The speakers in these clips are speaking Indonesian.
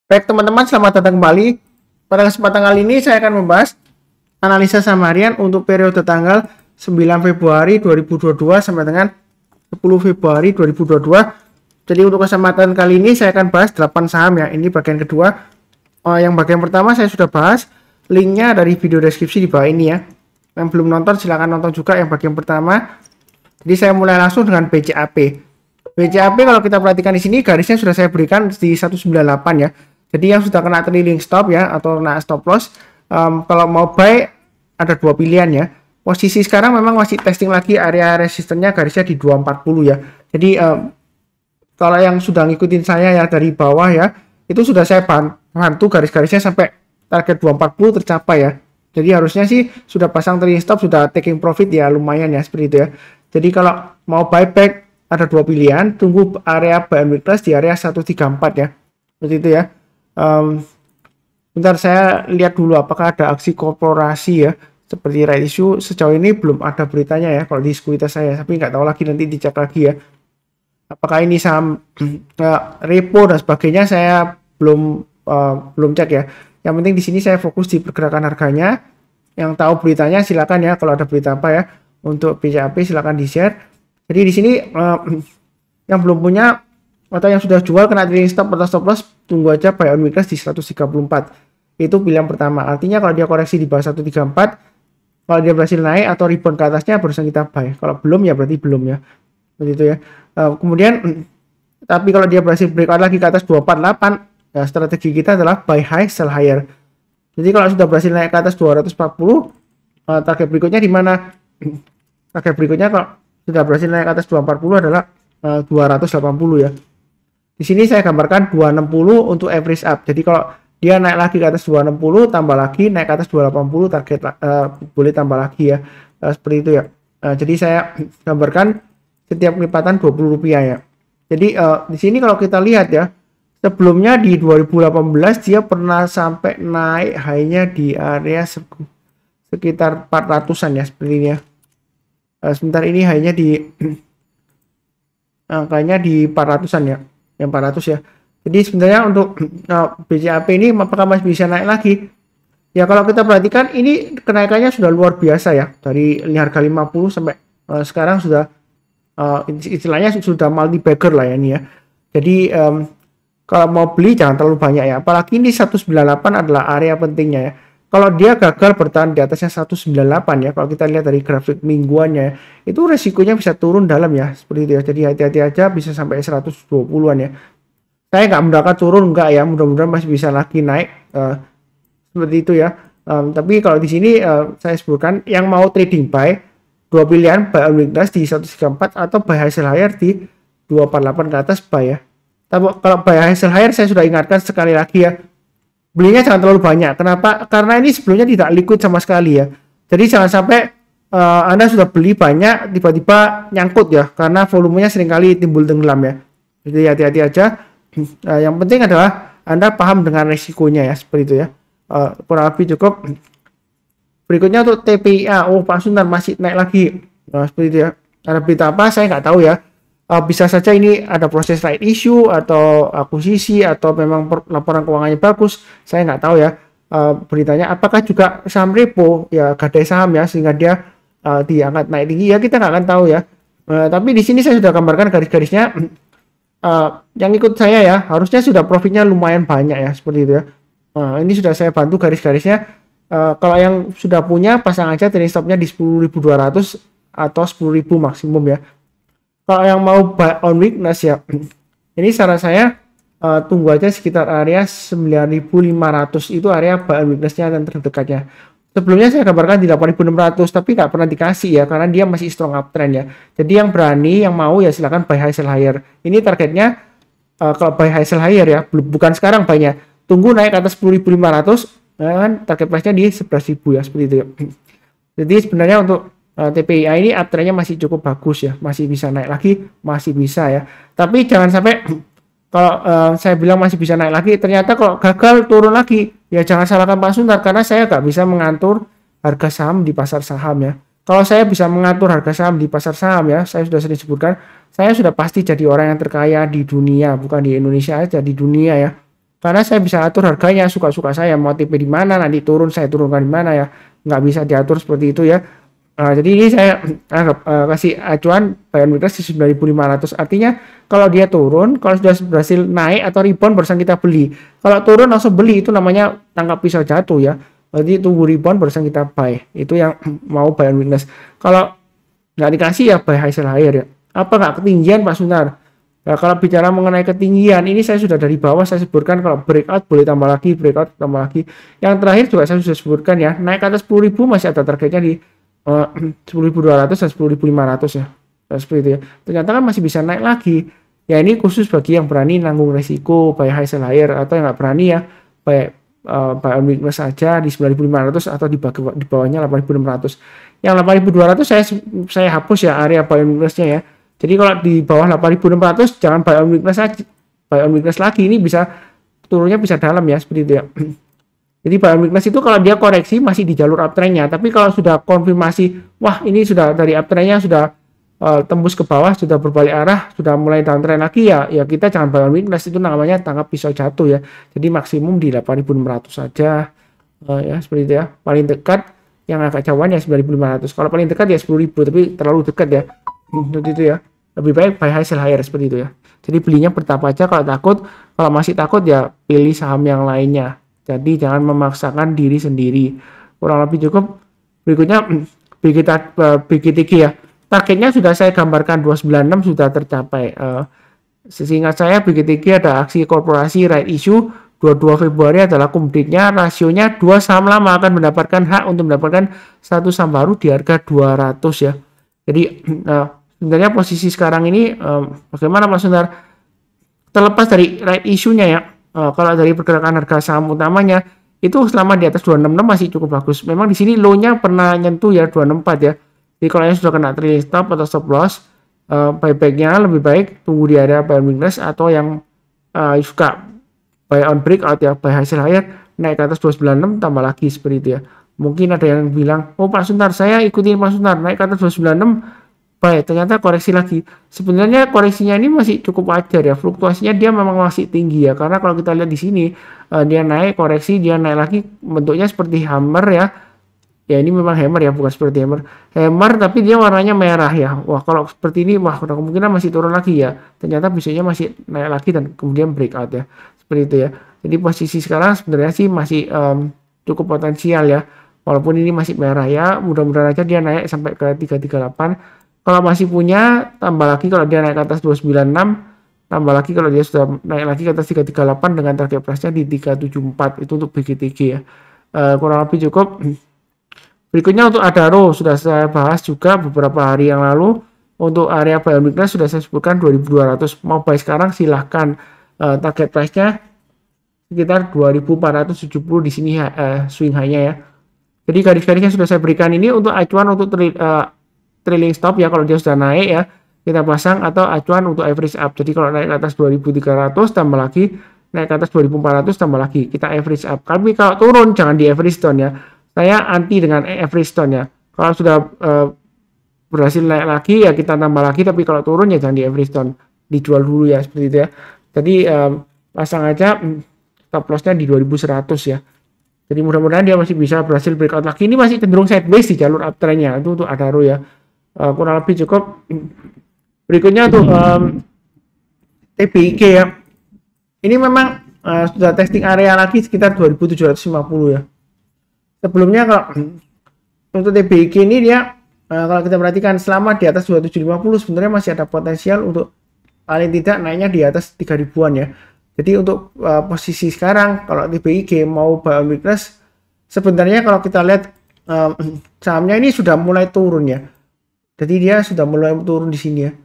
Baik teman-teman, selamat datang kembali. Pada kesempatan kali ini saya akan membahas analisa saham harian untuk periode tanggal 9 Februari 2022 sampai dengan 10 Februari 2022. Jadi untuk kesempatan kali ini saya akan bahas 8 saham ya. Ini bagian kedua. Yang bagian pertama saya sudah bahas, linknya dari video deskripsi di bawah ini ya. Yang belum nonton silahkan nonton juga yang bagian pertama. Jadi saya mulai langsung dengan BCAP. BCAP kalau kita perhatikan di sini garisnya sudah saya berikan di 198 ya. Jadi yang sudah kena trailing stop ya atau kena stop loss, kalau mau buy ada dua pilihan ya. Posisi sekarang memang masih testing lagi area resistennya garisnya di 240 ya. Jadi kalau yang sudah ngikutin saya ya dari bawah ya, itu sudah saya bantu garis-garisnya sampai target 240 tercapai ya. Jadi harusnya sih sudah pasang trailing stop, sudah taking profit ya, lumayan ya seperti itu ya. Jadi kalau mau buyback ada dua pilihan, tunggu area buy and weakness di area 134 ya. Seperti itu ya. Bentar saya lihat dulu apakah ada aksi korporasi ya seperti right issue. Sejauh ini belum ada beritanya ya kalau di sekuritas saya, tapi nggak tahu lagi, nanti dicek lagi ya apakah ini saham repo dan sebagainya. Saya belum cek ya. Yang penting di sini saya fokus di pergerakan harganya. Yang tahu beritanya silakan ya, kalau ada berita apa ya untuk BCAP silakan di share. Jadi di sini yang belum punya atau yang sudah jual kena trailing stop atau stop loss, tunggu aja buy on weakness di 134. Itu pilihan pertama. Artinya kalau dia koreksi di bawah 134, kalau dia berhasil naik atau rebound ke atasnya barusan kita buy. Kalau belum ya berarti belum ya. Begitu ya. Kemudian tapi kalau dia berhasil breakout lagi ke atas 248, ya strategi kita adalah buy high sell higher. Jadi kalau sudah berhasil naik ke atas 240, target berikutnya di mana? Target berikutnya kalau sudah berhasil naik ke atas 240 adalah 280 ya. Di sini saya gambarkan 260 untuk average up. Jadi kalau dia naik lagi ke atas 260, tambah lagi naik ke atas 280, target boleh tambah lagi ya. Seperti itu ya. Jadi saya gambarkan setiap kelipatan Rp20 ya. Jadi di sini kalau kita lihat ya, sebelumnya di 2018 dia pernah sampai naik high-nya di area sekitar 400-an ya seperti ini ya. Sebentar ini high-nya di angkanya di 400-an ya. Yang 400 ya. Jadi sebenarnya untuk BCAP ini apakah masih bisa naik lagi? Ya kalau kita perhatikan ini kenaikannya sudah luar biasa ya. Dari harga 50 sampai sekarang sudah istilahnya sudah multi bagger lah ya ini ya. Jadi kalau mau beli jangan terlalu banyak ya. Apalagi ini 198 adalah area pentingnya ya. Kalau dia gagal bertahan di atasnya 198 ya, kalau kita lihat dari grafik mingguannya, itu resikonya bisa turun dalam ya, seperti itu ya. Jadi hati-hati aja, bisa sampai 120-an ya. Saya nggak mendapat turun, enggak ya, mudah-mudahan masih bisa lagi naik seperti itu ya. Tapi kalau di sini saya sebutkan yang mau trading buy, dua pilihan, buy on weakness di 134 atau buy high sell higher di 248 ke atas buy ya. Tapi kalau buy high sell higher saya sudah ingatkan sekali lagi ya, belinya jangan terlalu banyak. Kenapa? Karena ini sebelumnya tidak liquid sama sekali ya. Jadi jangan sampai Anda sudah beli banyak tiba-tiba nyangkut ya, karena volumenya seringkali timbul tenggelam ya. Jadi hati-hati aja. Yang penting adalah Anda paham dengan resikonya ya, seperti itu ya. Kurang lebih cukup. Berikutnya untuk TPIA. Oh Pak Sundan masih naik lagi. Seperti itu ya. Ada berita apa? Saya nggak tahu ya. Bisa saja ini ada proses right issue atau akuisisi atau memang laporan keuangannya bagus, saya nggak tahu ya. Beritanya apakah juga saham repo ya, gadai saham ya, sehingga dia diangkat naik tinggi ya, kita nggak akan tahu ya. Tapi di sini saya sudah gambarkan garis-garisnya. Yang ikut saya ya harusnya sudah profitnya lumayan banyak ya, seperti itu ya. Ini sudah saya bantu garis-garisnya. Kalau yang sudah punya pasang aja trailing stopnya di 10.200 atau 10.000 maksimum ya. Kalau yang mau buy on weakness ya, ini saran saya tunggu aja sekitar area 9.500, itu area buy on weakness-nya dan terdekatnya. Sebelumnya saya gambarkan di 8.600, tapi nggak pernah dikasih ya, karena dia masih strong uptrend ya. Jadi yang berani, yang mau ya silakan buy high sell higher. Ini targetnya kalau buy high sell higher ya, bukan sekarang buy-nya. Tunggu naik ke atas 10.500, kan target price-nya di 11.000 ya, seperti itu ya. Jadi sebenarnya untuk TPIA ini uptrendnya masih cukup bagus ya, masih bisa naik lagi, masih bisa ya. Tapi jangan sampai kalau saya bilang masih bisa naik lagi, ternyata kalau gagal turun lagi, ya jangan salahkan Pak Suntar, karena saya nggak bisa mengatur harga saham di pasar saham ya. Kalau saya bisa mengatur harga saham di pasar saham ya, saya sudah sering sebutkan, saya sudah pasti jadi orang yang terkaya di dunia, bukan di Indonesia aja, di dunia ya. karena saya bisa atur harganya suka-suka saya, mau TP di mana, nanti turun saya turunkan di mana ya, nggak bisa diatur seperti itu ya. Jadi ini saya kasih acuan buy on weakness di 9.500. Artinya kalau dia turun, kalau sudah berhasil naik atau rebound barusan kita beli. Kalau turun langsung beli, itu namanya tangkap pisau jatuh ya. Berarti tunggu rebound barusan kita buy. Itu yang mau buy on weakness. Kalau nggak dikasih ya buy high sell higher ya. Apa nggak ketinggian Pak Sunar? Nah, kalau bicara mengenai ketinggian, ini saya sudah dari bawah saya sebutkan kalau breakout boleh tambah lagi, breakout tambah lagi. Yang terakhir juga saya sudah sebutkan ya, naik ke atas 10.000 masih ada targetnya di 10.200 dan 10.500 ya. Nah, seperti itu ya. Ternyata kan masih bisa naik lagi. Ya ini khusus bagi yang berani nanggung resiko buy high sell higher, atau yang nggak berani ya buy on weakness saja di 9.500 atau di bawahnya 8.600. Yang 8.200 saya hapus ya area buy on weakness-nya ya. Jadi kalau di bawah 8.600 jangan buy on weakness aja, buy on weakness lagi, ini bisa turunnya bisa dalam ya seperti itu ya. Jadi buy on weakness itu kalau dia koreksi masih di jalur uptrend-nya, tapi kalau sudah konfirmasi, wah ini sudah dari uptrend-nya sudah tembus ke bawah, sudah berbalik arah, sudah mulai downtrend lagi ya kita jangan buy on weakness, itu namanya tangkap pisau jatuh ya. Jadi maksimum di 8.600 saja ya seperti itu ya. Paling dekat yang agak jauhan ya 9.500. Kalau paling dekat ya 10.000, tapi terlalu dekat ya. Seperti itu ya. Lebih baik buy high sell higher seperti itu ya. Jadi belinya bertahap aja, kalau takut, kalau masih takut ya pilih saham yang lainnya. Jadi jangan memaksakan diri sendiri. Kurang lebih cukup. Berikutnya BGTG ya. Targetnya sudah saya gambarkan 296 sudah tercapai. Seingat saya BGTG ada aksi korporasi right issue 22 Februari adalah kumditnya, rasionya 2 saham lama akan mendapatkan hak untuk mendapatkan satu saham baru di harga 200 ya. Jadi sebenarnya posisi sekarang ini bagaimana Mas Sundar? Terlepas dari right issue-nya ya. Kalau dari pergerakan harga saham utamanya itu selama di atas 266 masih cukup bagus. Memang di sini low-nya pernah nyentuh ya 264 ya. Jadi kalau yang sudah kena trailing stop atau stop loss, buyback-nya lebih baik tunggu di area buy on weakness, atau yang suka buy on breakout ya, buy high sell higher, naik ke atas 296 tambah lagi seperti itu ya. Mungkin ada yang bilang, oh Pak Suntar saya ikutin Pak Suntar naik ke atas 296 baik, ternyata koreksi lagi. Sebenarnya koreksinya ini masih cukup wajar ya, fluktuasinya dia memang masih tinggi ya, karena kalau kita lihat di sini dia naik, koreksi, dia naik lagi, bentuknya seperti hammer ya. Ya ini memang hammer ya, bukan seperti hammer tapi dia warnanya merah ya. Wah kalau seperti ini, wah kemungkinan masih turun lagi ya. Ternyata bisanya masih naik lagi dan kemudian breakout ya, seperti itu ya. Jadi posisi sekarang sebenarnya sih masih cukup potensial ya, walaupun ini masih merah ya. Mudah-mudahan aja dia naik sampai ke 338. Kalau masih punya, tambah lagi kalau dia naik ke atas 296, tambah lagi kalau dia sudah naik lagi ke atas 338 dengan target price-nya di 374. Itu untuk BGTG ya. Kurang lebih cukup. Berikutnya untuk Adaro sudah saya bahas juga beberapa hari yang lalu. Untuk area buy on weakness sudah saya sebutkan 2200. Mau buy sekarang silahkan. Target price-nya sekitar 2470 di sini swing high-nya ya. Jadi garis-garisnya sudah saya berikan ini untuk acuan untuk trailing stop ya, kalau dia sudah naik ya kita pasang, atau acuan untuk average up. Jadi kalau naik ke atas 2300 tambah lagi, naik ke atas 2400 tambah lagi, kita average up. Tapi kalau turun jangan di average down ya. Saya anti dengan average down ya. Kalau sudah berhasil naik lagi ya kita tambah lagi, tapi kalau turun ya jangan di average down, dijual dulu ya seperti itu ya. Jadi pasang aja stop loss-nya di 2100 ya. Jadi mudah-mudahan dia masih bisa berhasil breakout lagi. Ini masih cenderung sideways di jalur uptrend-nya. Itu untuk Adaro ya. Kurang lebih cukup. Berikutnya untuk TBIG ya. Ini memang sudah testing area lagi sekitar 2750 ya. Sebelumnya kalau untuk TBIG ini dia kalau kita perhatikan selama di atas 2750 sebenarnya masih ada potensial untuk paling tidak naiknya di atas 3 ribuan ya. Jadi untuk posisi sekarang kalau TBIG mau buy on weakness, sebenarnya kalau kita lihat sahamnya ini sudah mulai turun ya. Jadi dia sudah mulai turun di sini ya.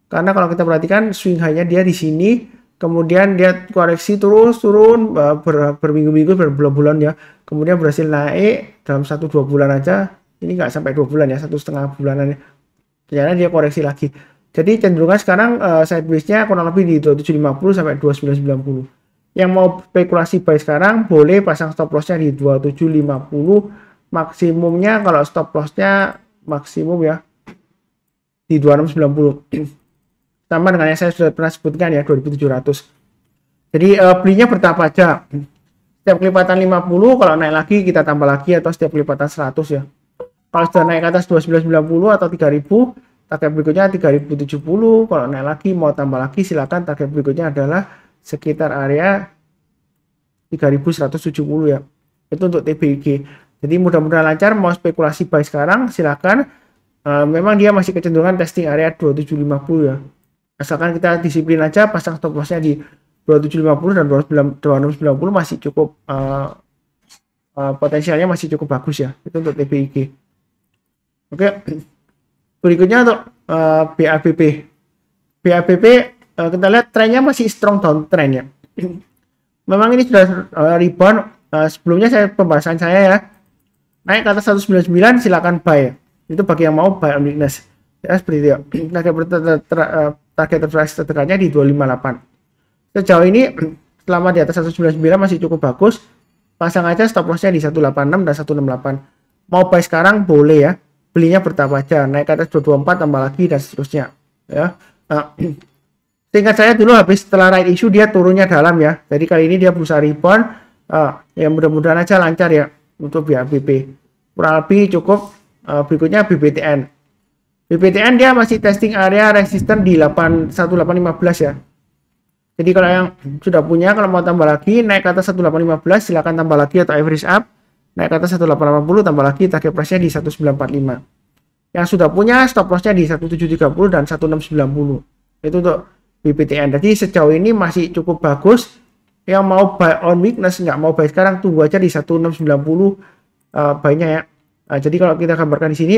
Karena kalau kita perhatikan swing high-nya dia di sini, kemudian dia koreksi terus turun berminggu-minggu, berbulan-bulan ya. Kemudian berhasil naik dalam 1-2 bulan aja. Ini nggak sampai 2 bulan ya, 1,5 bulanan ya. Ternyata dia koreksi lagi. Jadi cenderungan sekarang sideways-nya kurang lebih di 2750 sampai 2990. Yang mau spekulasi buy sekarang boleh pasang stop loss-nya di 2750. Maksimumnya kalau stop loss-nya maksimum ya di 2690. Sama dengan yang saya sudah pernah sebutkan ya 2700. Jadi belinya bertahap aja. Setiap kelipatan 50, kalau naik lagi kita tambah lagi, atau setiap kelipatan 100 ya. Kalau sudah naik ke atas 2990 atau 3000, target berikutnya 3070. Kalau naik lagi mau tambah lagi silakan, target berikutnya adalah sekitar area 3170 ya. Itu untuk TBIG. Jadi mudah-mudahan lancar. Mau spekulasi buy sekarang silakan. Memang dia masih kecenderungan testing area 2750 ya. Asalkan kita disiplin aja, pasang stop lossnya di 2750 dan 2690 masih cukup potensialnya masih cukup bagus ya. Itu untuk TBIG. Oke. Berikutnya untuk BABP. BABP kita lihat trennya masih strong downtrend ya. Memang ini sudah rebound. Sebelumnya pembahasan saya ya, naik ke atas 199 silakan buy. Itu bagi yang mau buy on weakness. Ya seperti itu ya. Target terdekatnya di 258. Sejauh ini selama di atas 199 masih cukup bagus. Pasang aja stop lossnya di 186 dan 168. Mau buy sekarang boleh ya. Belinya bertahap aja. Naik ke atas 224 tambah lagi dan seterusnya. Ya. Singkat saya dulu habis setelah right issue dia turunnya dalam ya. Jadi kali ini dia berusaha rebound. Ya mudah-mudahan aja lancar ya untuk BABP. Kurang lebih cukup. Berikutnya BBTN. BBTN dia masih testing area resisten di 1815 ya. Jadi kalau yang sudah punya, kalau mau tambah lagi, naik ke atas 1815, silakan tambah lagi atau average up. Naik ke atas 1880, tambah lagi, target price-nya di 1945. Yang sudah punya, stop loss-nya di 1730 dan 1690. Itu untuk BBTN. Jadi sejauh ini masih cukup bagus. Yang mau buy on weakness, nggak mau buy sekarang, tunggu aja di 1690 buy-nya ya. Jadi kalau kita gambarkan di sini,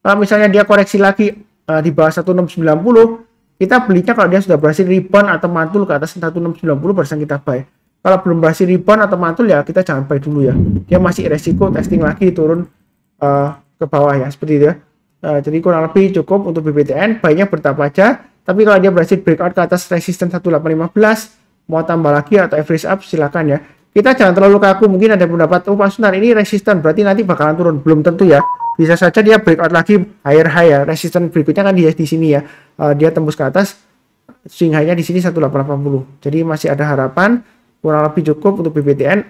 kalau misalnya dia koreksi lagi di bawah 1690, kita belinya kalau dia sudah berhasil rebound atau mantul ke atas 1690 barusan kita buy. Kalau belum berhasil rebound atau mantul ya kita jangan buy dulu ya. Dia masih resiko testing lagi turun ke bawah ya, seperti itu ya. Jadi kurang lebih cukup untuk BBTN, buy-nya bertahap aja. Tapi kalau dia berhasil breakout ke atas resisten 1815, mau tambah lagi atau average up silakan ya. Kita jangan terlalu kaku, mungkin ada pendapat, oh Pak Sunar ini resisten berarti nanti bakalan turun. Belum tentu ya. Bisa saja dia breakout lagi higher high ya. Resisten berikutnya kan dia di sini ya. Dia tembus ke atas, swing high-nya di sini 1880. Jadi masih ada harapan, kurang lebih cukup untuk BBTN.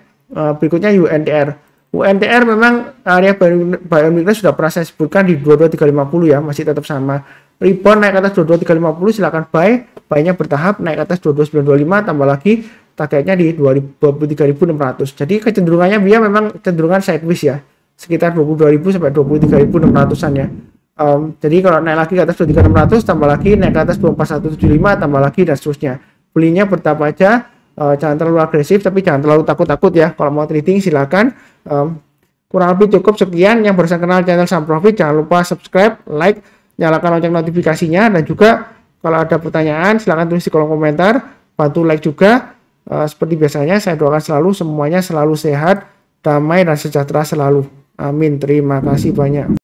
Berikutnya UNTR. UNTR memang area buy on weakness sudah pernah saya sebutkan di 22350 ya, masih tetap sama. Rebound naik ke atas 22350 silakan buy. Buy-nya bertahap naik ke atas 22925 tambah lagi targetnya di 23.600. Jadi kecenderungannya dia memang cenderungan sideways ya. Sekitar 22.000 sampai 23.600-an ya. Jadi kalau naik lagi ke atas 23.600 tambah lagi, naik ke atas 24.175 tambah lagi dan seterusnya. Belinya bertahap aja, jangan terlalu agresif tapi jangan terlalu takut-takut ya. Kalau mau trading silakan. Kurang lebih cukup sekian. Yang barusan kenal channel Saham Profit jangan lupa subscribe, like, nyalakan lonceng notifikasinya, dan juga kalau ada pertanyaan silakan tulis di kolom komentar, bantu like juga. Seperti biasanya saya doakan selalu semuanya selalu sehat, damai dan sejahtera selalu. Amin. Terima kasih banyak.